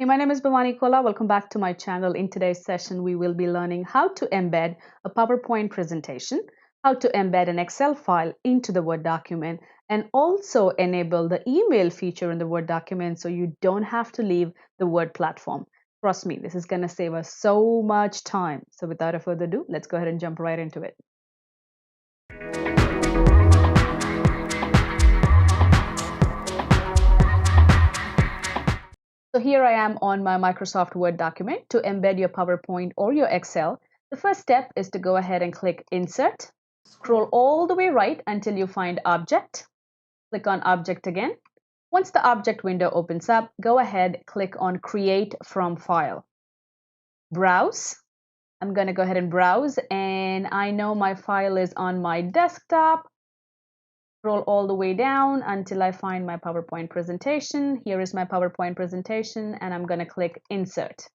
Hey, my name is Bhavani Kola. Welcome back to my channel. In today's session, we will be learning how to embed a PowerPoint presentation, how to embed an Excel file into the Word document, and also enable the email feature in the Word document so you don't have to leave the Word platform. Trust me, this is going to save us so much time. So without further ado, let's go ahead and jump right into it. So here I am on my Microsoft Word document. To embed your PowerPoint or your Excel, the first step is to go ahead and click Insert. Scroll all the way right until you find Object. Click on Object again. Once the Object window opens up, go ahead, click on Create from File. Browse. I'm going to go ahead and browse, and I know my file is on my desktop. Scroll all the way down until I find my PowerPoint presentation. Here is my PowerPoint presentation, and I'm going to click Insert.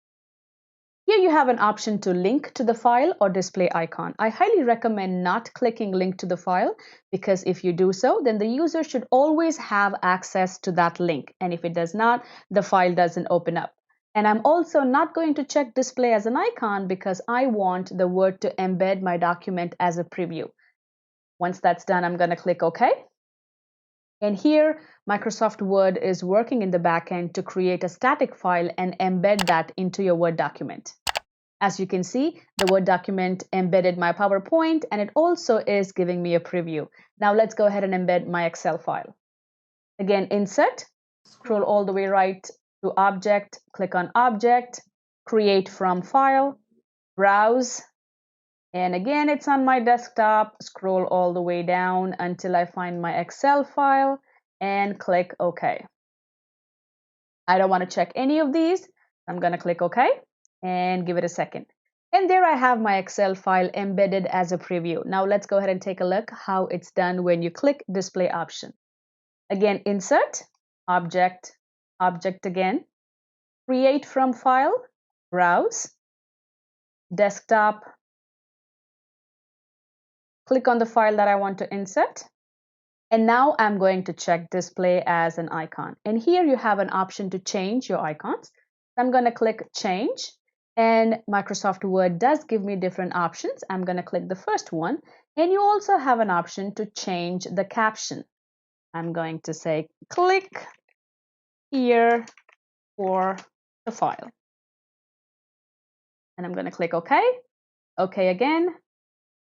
Here you have an option to link to the file or display icon. I highly recommend not clicking link to the file, because if you do so, then the user should always have access to that link. And if it does not, the file doesn't open up. And I'm also not going to check display as an icon because I want the Word to embed my document as a preview. Once that's done, I'm going to click OK. And here, Microsoft Word is working in the backend to create a static file and embed that into your Word document. As you can see, the Word document embedded my PowerPoint, and it also is giving me a preview. Now let's go ahead and embed my Excel file. Again, Insert, scroll all the way right to Object, click on Object, Create from File, Browse, and again, it's on my desktop. Scroll all the way down until I find my Excel file and click OK. I don't want to check any of these. I'm going to click OK and give it a second. And there I have my Excel file embedded as a preview. Now let's go ahead and take a look how it's done when you click Display option. Again, Insert, Object, Object again, Create from File, Browse, Desktop, click on the file that I want to insert. And now I'm going to check Display as an icon. And here you have an option to change your icons. I'm going to click Change. And Microsoft Word does give me different options. I'm going to click the first one. And you also have an option to change the caption. I'm going to say, click here for the file. And I'm going to click OK. OK again.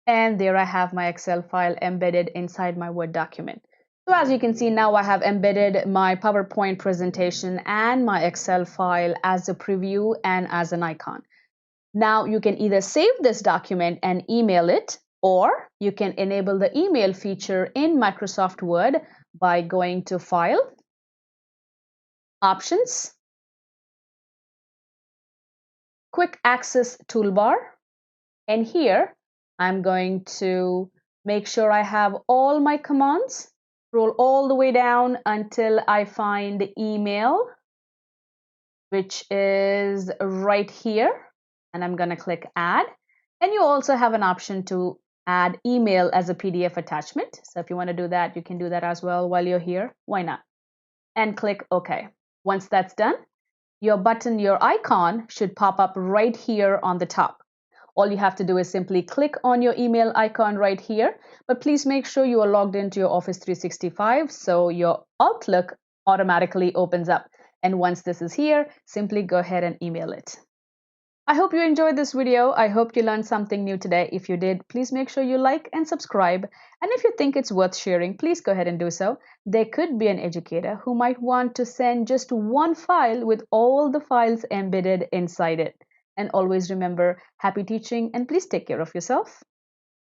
And there I have my Excel file embedded inside my Word document. So as you can see, now I have embedded my PowerPoint presentation and my Excel file as a preview and as an icon. Now you can either save this document and email it, or you can enable the email feature in Microsoft Word by going to File, Options, Quick Access Toolbar, and here I'm going to make sure I have all my commands. Scroll all the way down until I find email, which is right here. And I'm going to click Add. And you also have an option to add email as a PDF attachment. So if you want to do that, you can do that as well while you're here. Why not? And click OK. Once that's done, your button, your icon should pop up right here on the top. All you have to do is simply click on your email icon right here, but please make sure you are logged into your Office 365 so your Outlook automatically opens up. And once this is here, simply go ahead and email it. I hope you enjoyed this video. I hope you learned something new today. If you did, please make sure you like and subscribe. And if you think it's worth sharing, please go ahead and do so. There could be an educator who might want to send just one file with all the files embedded inside it. And always remember, happy teaching, and please take care of yourself.